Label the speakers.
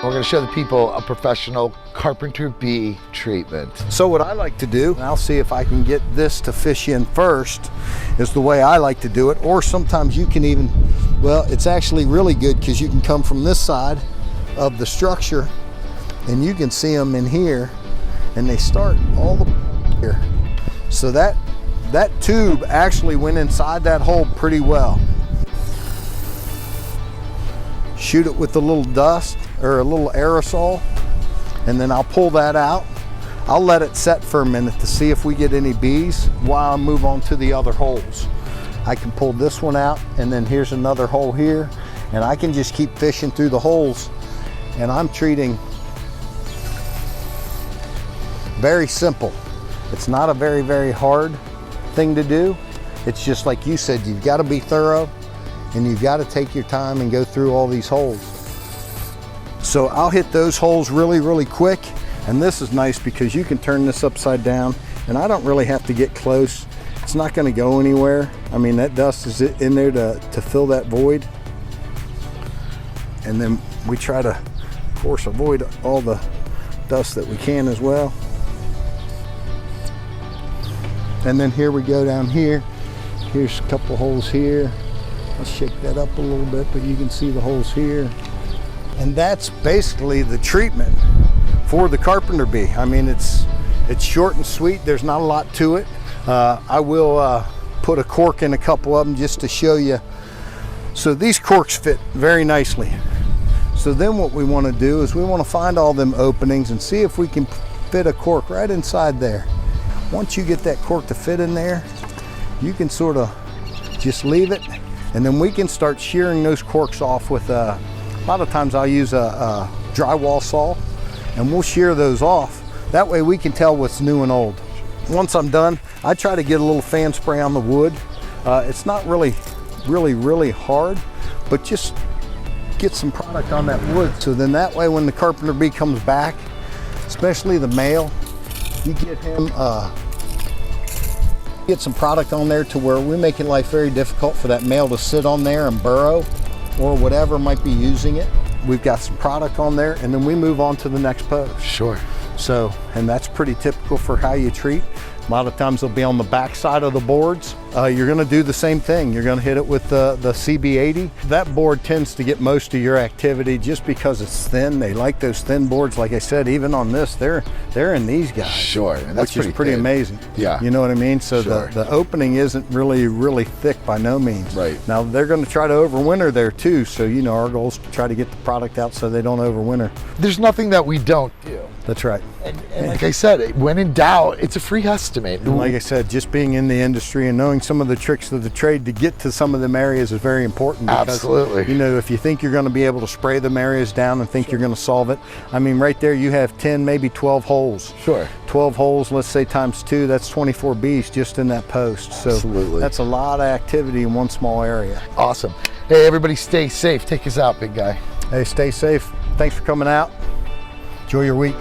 Speaker 1: We're going to show the people a professional Carpenter bee treatment.
Speaker 2: So what I like to do, and I'll see if I can get this to fish in first, is the way I like to do it. Or sometimes you can even, well, it's actually really good because you can come from this side of the structure and you can see them in here, and they start all the way here. So that tube actually went inside that hole pretty well. Shoot it with a little dust or a little aerosol, and then I'll pull that out. I'll let it set for a minute to see if we get any bees while I move on to the other holes. I can pull this one out, and then here's another hole here, and I can just keep fishing through the holes. And I'm treating very simple. It's not a very, very hard thing to do. It's just like you said, you've got to be thorough and you've got to take your time and go through all these holes. So I'll hit those holes really, really quick. And this is nice because you can turn this upside down and I don't really have to get close. It's not going to go anywhere. I mean, that dust is in there to fill that void. And then we try to, of course, avoid all the dust that we can as well. And then here we go down here. Here's a couple holes here. I'll shake that up a little bit, but you can see the holes here. And that's basically the treatment for the Carpenter bee. I mean, it's short and sweet. There's not a lot to it. I will put a cork in a couple of them just to show you. So these corks fit very nicely. So then what we want to do is we want to find all them openings and see if we can fit a cork right inside there. Once you get that cork to fit in there, you can sort of just leave it, and then we can start shearing those corks off with a lot of times I'll use a drywall saw, and we'll shear those off. That way we can tell what's new and old. Once I'm done, I try to get a little fan spray on the wood. It's not really hard, but just get some product on that wood. So then that way when the Carpenter bee comes back, especially the male, you get him get some product on there to where we're making life very difficult for that male to sit on there and burrow or whatever might be using it. We've got some product on there, and then we move on to the next post.
Speaker 1: Sure.
Speaker 2: So, and that's pretty typical for how you treat. A lot of times they'll be on the back side of the boards. You're gonna do the same thing. You're gonna hit it with the CB80. That board tends to get most of your activity just because it's thin. They like those thin boards. Like I said, even on this, they're in these guys.
Speaker 1: Sure, and that's
Speaker 2: which is pretty amazing.
Speaker 1: Yeah.
Speaker 2: You know what I mean? So
Speaker 1: sure.
Speaker 2: the opening isn't really thick by no means.
Speaker 1: Right.
Speaker 2: Now they're gonna try to overwinter there too. So, you know, our goal is to try to get the product out so they don't overwinter.
Speaker 1: There's nothing that we don't do.
Speaker 2: That's right.
Speaker 1: And like I said, when in doubt, it's a free estimate.
Speaker 2: And like I said, just being in the industry and knowing some of the tricks of the trade to get to some of them areas is very important. Because,
Speaker 1: absolutely.
Speaker 2: You know, if you think you're going to be able to spray them areas down and think you're going to solve it, I mean, right there you have 10, maybe 12 holes.
Speaker 1: Sure.
Speaker 2: 12 holes, let's say times 2, that's 24 bees just in that post. So
Speaker 1: absolutely.
Speaker 2: That's a lot of activity in one small area.
Speaker 1: Awesome. Hey, everybody stay safe. Take us out, big guy.
Speaker 2: Hey, stay safe. Thanks for coming out. Enjoy your week.